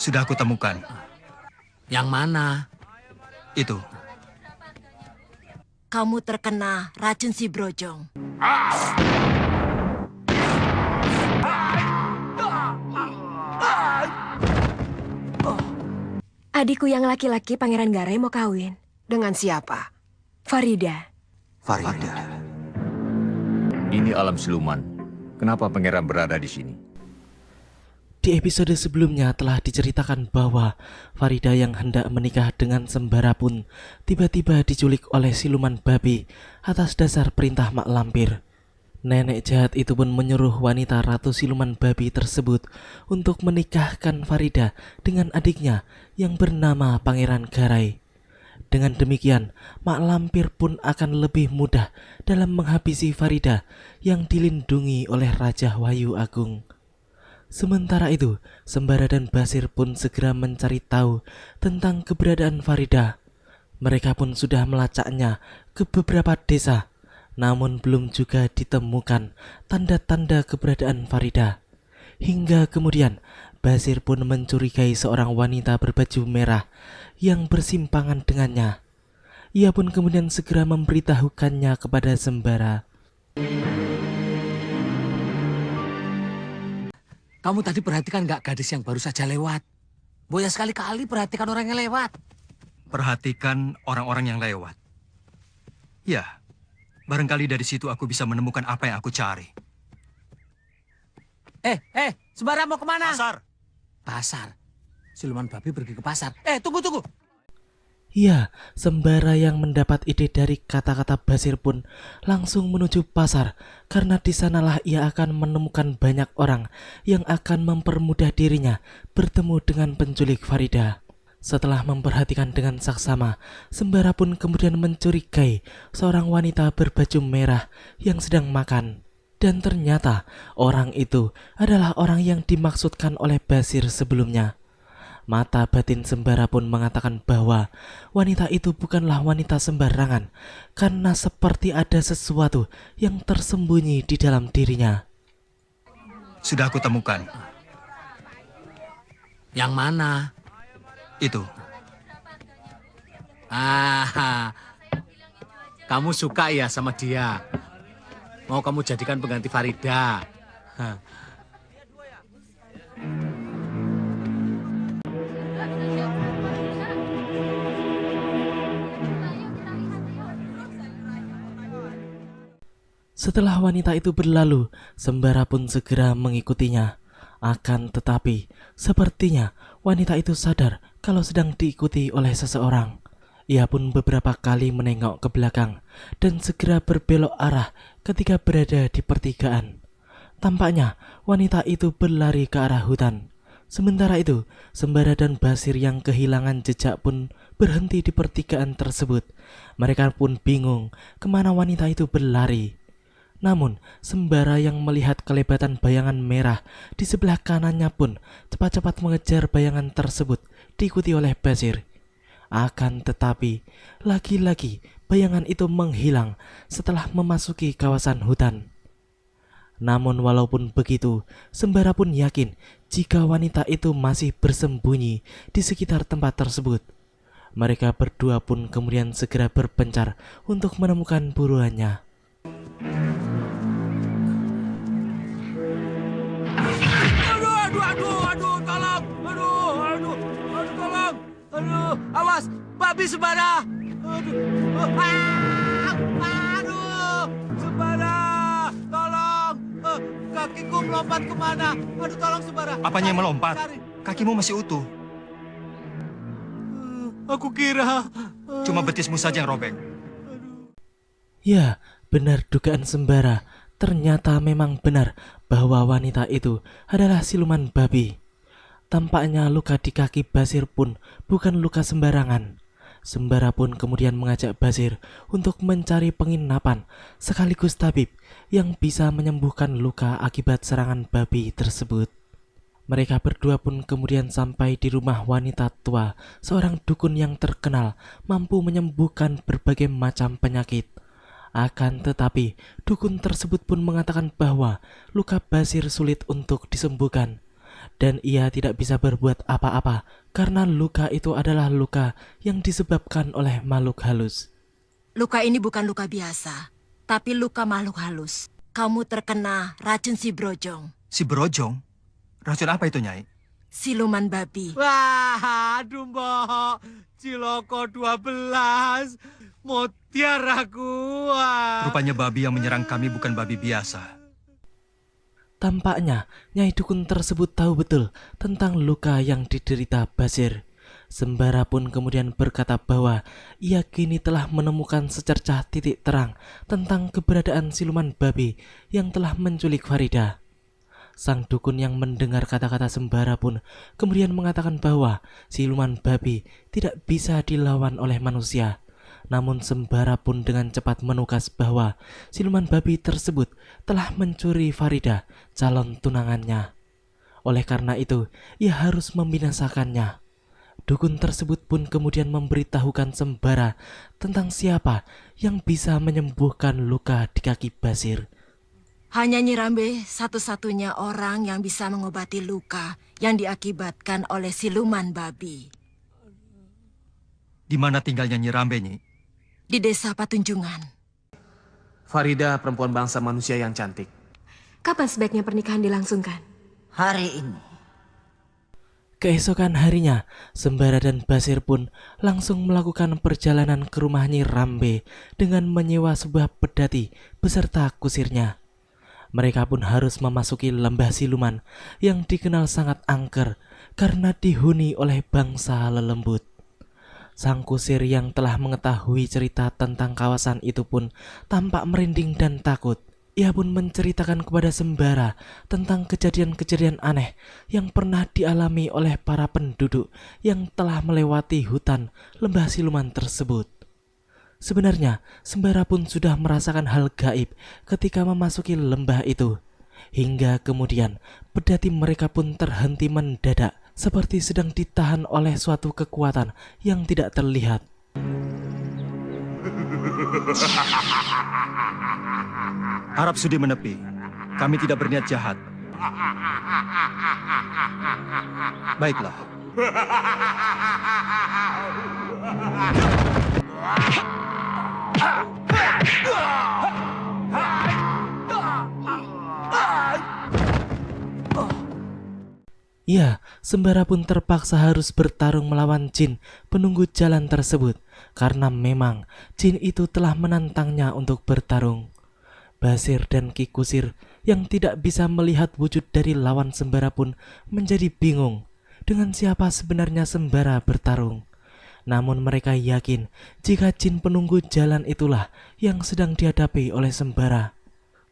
Sudah aku temukan. Yang mana? Itu. Kamu terkena racun si Brojong. Adikku yang laki-laki, Pangeran Garai, mau kawin. Dengan siapa? Farida. Farida. Ini alam siluman. Kenapa pangeran berada di sini? Di episode sebelumnya telah diceritakan bahwa Farida yang hendak menikah dengan Sembara pun tiba-tiba diculik oleh siluman babi atas dasar perintah Mak Lampir. Nenek jahat itu pun menyuruh wanita ratu siluman babi tersebut untuk menikahkan Farida dengan adiknya yang bernama Pangeran Garai. Dengan demikian, Mak Lampir pun akan lebih mudah dalam menghabisi Farida yang dilindungi oleh Raja Wahyu Agung. Sementara itu, Sembara dan Basir pun segera mencari tahu tentang keberadaan Farida. Mereka pun sudah melacaknya ke beberapa desa, namun belum juga ditemukan tanda-tanda keberadaan Farida. Hingga kemudian, Basir pun mencurigai seorang wanita berbaju merah yang bersimpangan dengannya. Ia pun kemudian segera memberitahukannya kepada Sembara. Kamu tadi perhatikan nggak gadis yang baru saja lewat? Boya sekali-kali perhatikan orang yang lewat. Perhatikan orang-orang yang lewat. Ya, barangkali dari situ aku bisa menemukan apa yang aku cari. Sembara mau kemana? Pasar. Pasar? Siluman babi pergi ke pasar. Tunggu. Ya, Sembara yang mendapat ide dari kata-kata Basir pun langsung menuju pasar karena di sanalah ia akan menemukan banyak orang yang akan mempermudah dirinya bertemu dengan penculik Farida. Setelah memperhatikan dengan saksama, Sembara pun kemudian mencurigai seorang wanita berbaju merah yang sedang makan. Dan ternyata orang itu adalah orang yang dimaksudkan oleh Basir sebelumnya. Mata batin Sembara pun mengatakan bahwa wanita itu bukanlah wanita sembarangan karena seperti ada sesuatu yang tersembunyi di dalam dirinya. Sudah aku temukan. Yang mana? Itu. Kamu suka ya sama dia? Mau kamu jadikan pengganti Farida? Setelah wanita itu berlalu, Sembara pun segera mengikutinya. Akan tetapi, sepertinya wanita itu sadar kalau sedang diikuti oleh seseorang. Ia pun beberapa kali menengok ke belakang dan segera berbelok arah ketika berada di pertigaan. Tampaknya wanita itu berlari ke arah hutan. Sementara itu, Sembara dan Basir yang kehilangan jejak pun berhenti di pertigaan tersebut. Mereka pun bingung kemana wanita itu berlari. Namun, Sembara yang melihat kelebatan bayangan merah di sebelah kanannya pun cepat-cepat mengejar bayangan tersebut diikuti oleh Basir. Akan tetapi, lagi-lagi bayangan itu menghilang setelah memasuki kawasan hutan. Namun walaupun begitu, Sembara pun yakin jika wanita itu masih bersembunyi di sekitar tempat tersebut. Mereka berdua pun kemudian segera berpencar untuk menemukan buruannya. Aduh, awas, babi Sembara. Sembara, tolong. Kakiku melompat kemana? Aduh, tolong Sembara. Apanya yang melompat? Cari. Kakimu masih utuh. Aku kira. Cuma betismu saja yang robek. Ya, benar dugaan Sembara. Ternyata memang benar bahwa wanita itu adalah siluman babi. Tampaknya luka di kaki Basir pun bukan luka sembarangan. Sembara pun kemudian mengajak Basir untuk mencari penginapan sekaligus tabib yang bisa menyembuhkan luka akibat serangan babi tersebut. Mereka berdua pun kemudian sampai di rumah wanita tua, seorang dukun yang terkenal mampu menyembuhkan berbagai macam penyakit. Akan tetapi, dukun tersebut pun mengatakan bahwa luka Basir sulit untuk disembuhkan. dan ia tidak bisa berbuat apa-apa karena luka itu adalah luka yang disebabkan oleh makhluk halus. Luka ini bukan luka biasa, tapi luka makhluk halus. Kamu terkena racun si Brojong, Si Brojong? Racun apa itu, Nyai? siluman babi. Wah, aduh mbok. Ciloko 12. Mutiar aku. Wah. Rupanya babi yang menyerang kami bukan babi biasa. Tampaknya Nyai Dukun tersebut tahu betul tentang luka yang diderita Basir. Sembara pun kemudian berkata bahwa ia kini telah menemukan secercah titik terang tentang keberadaan siluman babi yang telah menculik Farida. Sang dukun yang mendengar kata-kata Sembara pun kemudian mengatakan bahwa siluman babi tidak bisa dilawan oleh manusia. Namun Sembara pun dengan cepat menukas bahwa siluman babi tersebut telah mencuri Farida, calon tunangannya. Oleh karena itu, ia harus membinasakannya. Dukun tersebut pun kemudian memberitahukan Sembara tentang siapa yang bisa menyembuhkan luka di kaki Basir. Hanya Nyirambe satu-satunya orang yang bisa mengobati luka yang diakibatkan oleh siluman babi. Di mana tinggalnya Nyi Rambe, Nyi? Di desa Patunjungan. Farida perempuan bangsa manusia yang cantik. Kapan sebaiknya pernikahan dilangsungkan? Hari ini. Keesokan harinya, Sembara dan Basir pun langsung melakukan perjalanan ke rumah Nyi Rambe dengan menyewa sebuah pedati beserta kusirnya. Mereka pun harus memasuki lembah siluman yang dikenal sangat angker karena dihuni oleh bangsa lelembut. Sang kusir yang telah mengetahui cerita tentang kawasan itu pun tampak merinding dan takut. Ia pun menceritakan kepada Sembara tentang kejadian-kejadian aneh yang pernah dialami oleh para penduduk yang telah melewati hutan lembah siluman tersebut. Sebenarnya, Sembara pun sudah merasakan hal gaib ketika memasuki lembah itu. Hingga kemudian, pedati mereka pun terhenti mendadak seperti sedang ditahan oleh suatu kekuatan yang tidak terlihat. Harap sudi menepi. Kami tidak berniat jahat. Baiklah. Ya, Sembara pun terpaksa harus bertarung melawan jin penunggu jalan tersebut karena memang jin itu telah menantangnya untuk bertarung. Basir dan Ki Kusir yang tidak bisa melihat wujud dari lawan Sembara pun menjadi bingung dengan siapa sebenarnya Sembara bertarung. Namun mereka yakin jika jin penunggu jalan itulah yang sedang dihadapi oleh Sembara.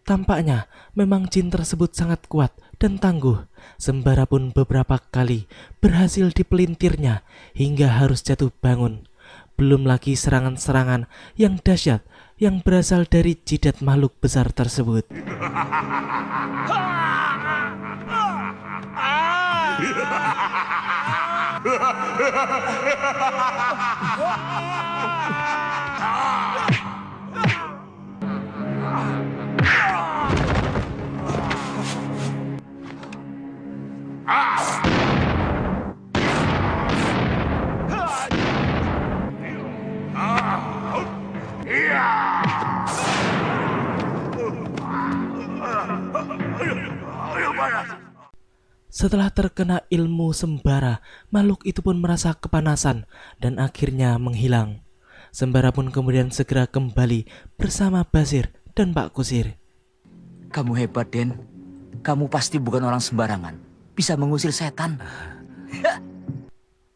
Tampaknya memang jin tersebut sangat kuat dan tangguh. Sembara pun beberapa kali berhasil dipelintirnya hingga harus jatuh bangun. Belum lagi serangan-serangan yang dahsyat yang berasal dari jidat makhluk besar tersebut. Setelah terkena ilmu Sembara, makhluk itu pun merasa kepanasan dan akhirnya menghilang. Sembara pun kemudian segera kembali bersama Basir dan Pak Kusir. Kamu hebat, Den. Kamu pasti bukan orang sembarangan. Bisa mengusir setan.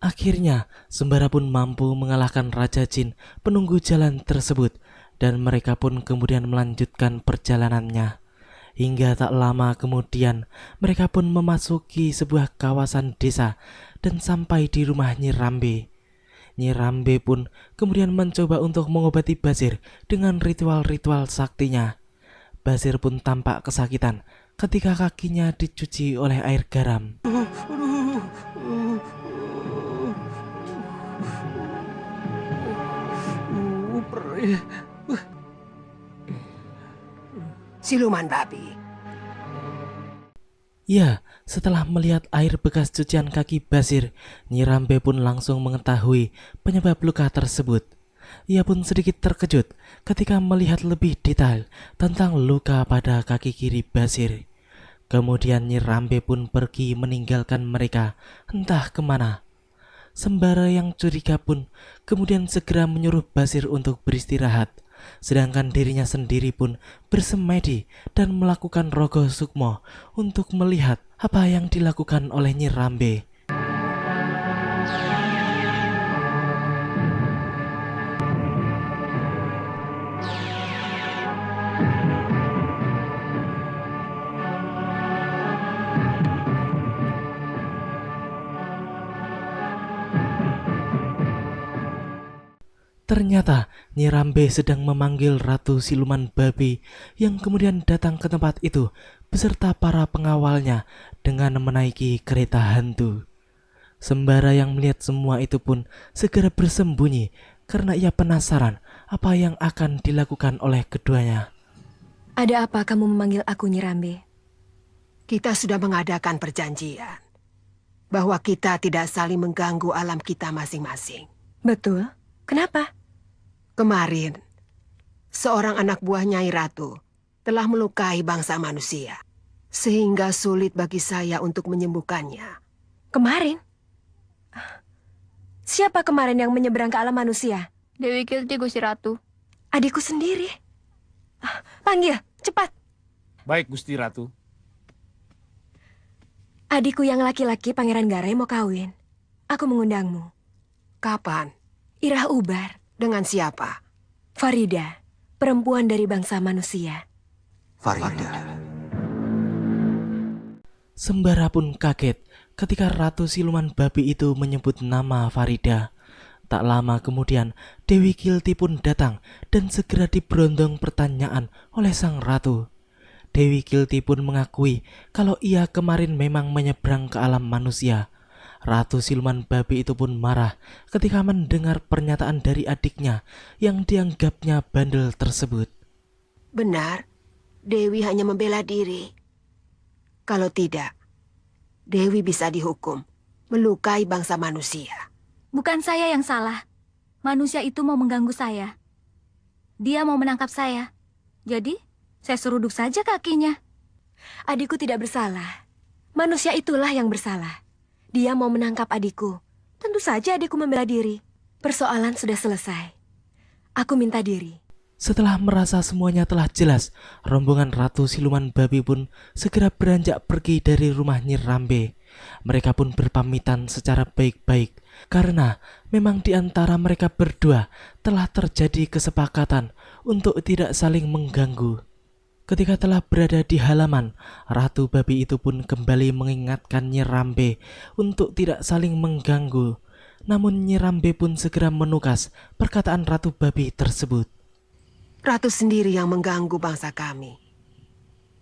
Akhirnya, Sembara pun mampu mengalahkan Raja Jin penunggu jalan tersebut dan mereka pun kemudian melanjutkan perjalanannya. Hingga tak lama kemudian, mereka pun memasuki sebuah kawasan desa dan sampai di rumah Nyi Rambe. Nyi Rambe pun kemudian mencoba untuk mengobati Basir dengan ritual-ritual saktinya. Basir pun tampak kesakitan ketika kakinya dicuci oleh air garam. Siluman babi. Ya, setelah melihat air bekas cucian kaki Basir, Nyi Rambe pun langsung mengetahui penyebab luka tersebut. Ia pun sedikit terkejut ketika melihat lebih detail tentang luka pada kaki kiri Basir. Kemudian Nyi Rambe pun pergi meninggalkan mereka entah kemana. Sembara yang curiga pun kemudian segera menyuruh Basir untuk beristirahat. Sedangkan dirinya sendiri pun bersemedi dan melakukan rogo sukmo untuk melihat apa yang dilakukan oleh Nyi Rambe. Ternyata Nyi Rambe sedang memanggil Ratu Siluman Babi yang kemudian datang ke tempat itu beserta para pengawalnya dengan menaiki kereta hantu. Sembara yang melihat semua itu pun segera bersembunyi karena ia penasaran apa yang akan dilakukan oleh keduanya. Ada apa kamu memanggil aku, Nyi Rambe? Kita sudah mengadakan perjanjian bahwa kita tidak saling mengganggu alam kita masing-masing. Betul. Kenapa? Kemarin, seorang anak buah Nyai Ratu telah melukai bangsa manusia, sehingga sulit bagi saya untuk menyembuhkannya. Kemarin? Siapa kemarin yang menyeberang ke alam manusia? Dewi Kilti, Gusti Ratu. Adikku sendiri. Panggil, cepat. Baik, Gusti Ratu. Adikku yang laki-laki, Pangeran Garai, mau kawin. Aku mengundangmu. Kapan? Irah Ubar. Dengan siapa? Farida, perempuan dari bangsa manusia. Farida. Sembara pun kaget ketika Ratu Siluman Babi itu menyebut nama Farida. Tak lama kemudian Dewi Kilti pun datang dan segera diberondong pertanyaan oleh sang ratu. Dewi Kilti pun mengakui kalau ia kemarin memang menyeberang ke alam manusia. Ratu Siluman Babi itu pun marah ketika mendengar pernyataan dari adiknya yang dianggapnya bandel tersebut. Benar, Dewi hanya membela diri. Kalau tidak, Dewi bisa dihukum melukai bangsa manusia. Bukan saya yang salah. Manusia itu mau mengganggu saya. Dia mau menangkap saya. Jadi, saya seruduk saja kakinya. Adikku tidak bersalah. Manusia itulah yang bersalah. Dia mau menangkap adikku. Tentu saja adikku membela diri. Persoalan sudah selesai. Aku minta diri. Setelah merasa semuanya telah jelas, rombongan Ratu Siluman Babi pun segera beranjak pergi dari rumah Nyi Rambe. Mereka pun berpamitan secara baik-baik karena memang di antara mereka berdua telah terjadi kesepakatan untuk tidak saling mengganggu. Ketika telah berada di halaman, Ratu Babi itu pun kembali mengingatkan Nyi Rambe untuk tidak saling mengganggu. Namun Nyi Rambe pun segera menukas perkataan Ratu Babi tersebut. Ratu sendiri yang mengganggu bangsa kami.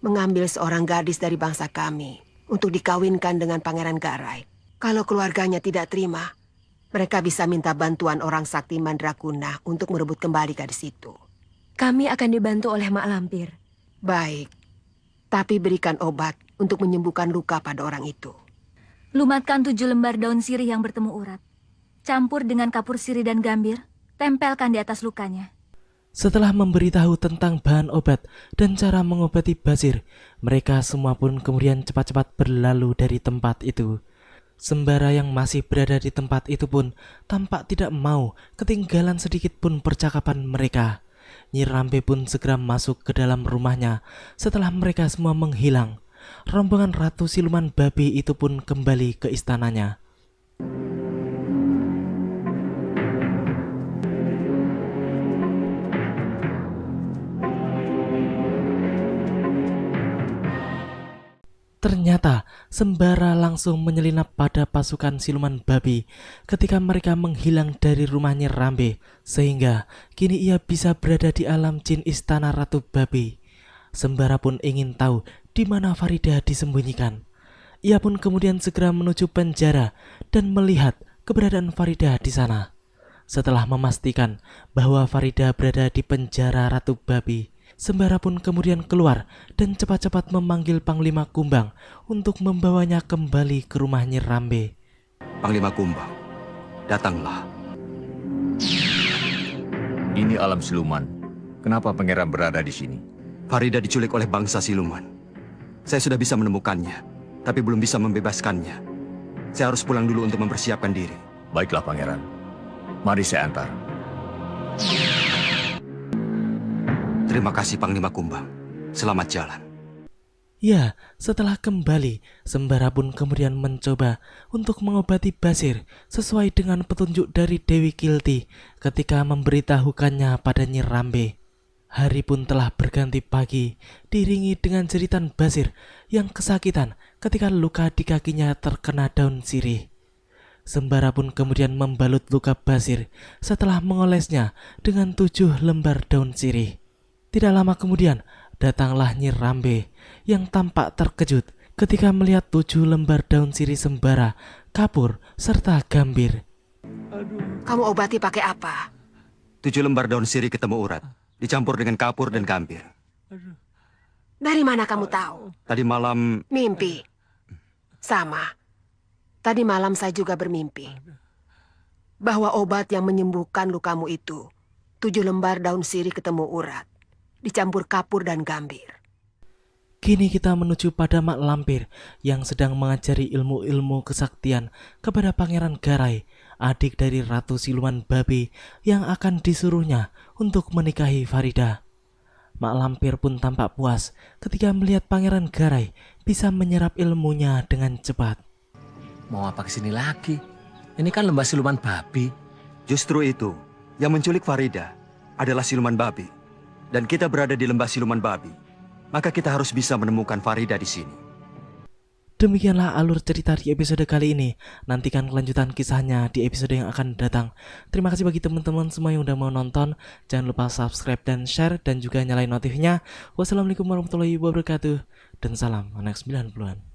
Mengambil seorang gadis dari bangsa kami untuk dikawinkan dengan Pangeran Garai. Kalau keluarganya tidak terima, mereka bisa minta bantuan orang sakti Mandrakuna untuk merebut kembali gadis itu. Kami akan dibantu oleh Mak Lampir. Baik, tapi berikan obat untuk menyembuhkan luka pada orang itu. Lumatkan 7 lembar daun sirih yang bertemu urat. Campur dengan kapur sirih dan gambir, tempelkan di atas lukanya. Setelah memberitahu tentang bahan obat dan cara mengobati Basir, mereka semua pun kemudian cepat-cepat berlalu dari tempat itu. Sembara yang masih berada di tempat itu pun tampak tidak mau ketinggalan sedikit pun percakapan mereka. Nyi Rambe pun segera masuk ke dalam rumahnya. Setelah mereka semua menghilang, rombongan Ratu Siluman Babi itu pun kembali ke istananya. Ternyata Sembara langsung menyelinap pada pasukan Siluman Babi ketika mereka menghilang dari rumahnya Rambe, sehingga kini ia bisa berada di alam jin istana Ratu Babi. Sembara pun ingin tahu di mana Farida disembunyikan. Ia pun kemudian segera menuju penjara dan melihat keberadaan Farida di sana. Setelah memastikan bahwa Farida berada di penjara Ratu Babi, Sembara pun kemudian keluar dan cepat-cepat memanggil Panglima Kumbang untuk membawanya kembali ke rumah Nyi Rambe. Panglima Kumbang, datanglah. Ini alam siluman. Kenapa pangeran berada di sini? Farida diculik oleh bangsa siluman. Saya sudah bisa menemukannya, tapi belum bisa membebaskannya. Saya harus pulang dulu untuk mempersiapkan diri. Baiklah pangeran. Mari saya antar. Terima kasih Panglima Kumbang. Selamat jalan. Ya, setelah kembali, Sembara pun kemudian mencoba untuk mengobati Basir sesuai dengan petunjuk dari Dewi Kilti ketika memberitahukannya pada Nyi Rambe. Hari pun telah berganti pagi, diiringi dengan jeritan Basir yang kesakitan ketika luka di kakinya terkena daun sirih. Sembara pun kemudian membalut luka Basir setelah mengolesnya dengan 7 lembar daun sirih. Tidak lama kemudian, datanglah Nyi Rambe yang tampak terkejut ketika melihat 7 lembar daun sirih Sembara, kapur, serta gambir. Kamu obati pakai apa? 7 lembar daun sirih ketemu urat, dicampur dengan kapur dan gambir. Dari mana kamu tahu? Tadi malam Mimpi. Sama. Tadi malam saya juga bermimpi. Bahwa obat yang menyembuhkan lukamu itu 7 lembar daun sirih ketemu urat, dicampur kapur dan gambir. Kini kita menuju pada Mak Lampir yang sedang mengajari ilmu-ilmu kesaktian kepada Pangeran Garai, adik dari Ratu Siluman Babi yang akan disuruhnya untuk menikahi Farida. Mak Lampir pun tampak puas ketika melihat Pangeran Garai bisa menyerap ilmunya dengan cepat. Mau apa kesini lagi? Ini kan lembah siluman babi. justru itu, yang menculik Farida adalah siluman babi. Dan kita berada di lembah siluman babi. Maka kita harus bisa menemukan Farida di sini. Demikianlah alur cerita di episode kali ini. Nantikan kelanjutan kisahnya di episode yang akan datang. Terima kasih bagi teman-teman semua yang udah mau nonton. Jangan lupa subscribe dan share dan juga nyalain notifnya. Wassalamualaikum warahmatullahi wabarakatuh. Dan salam anak 90-an.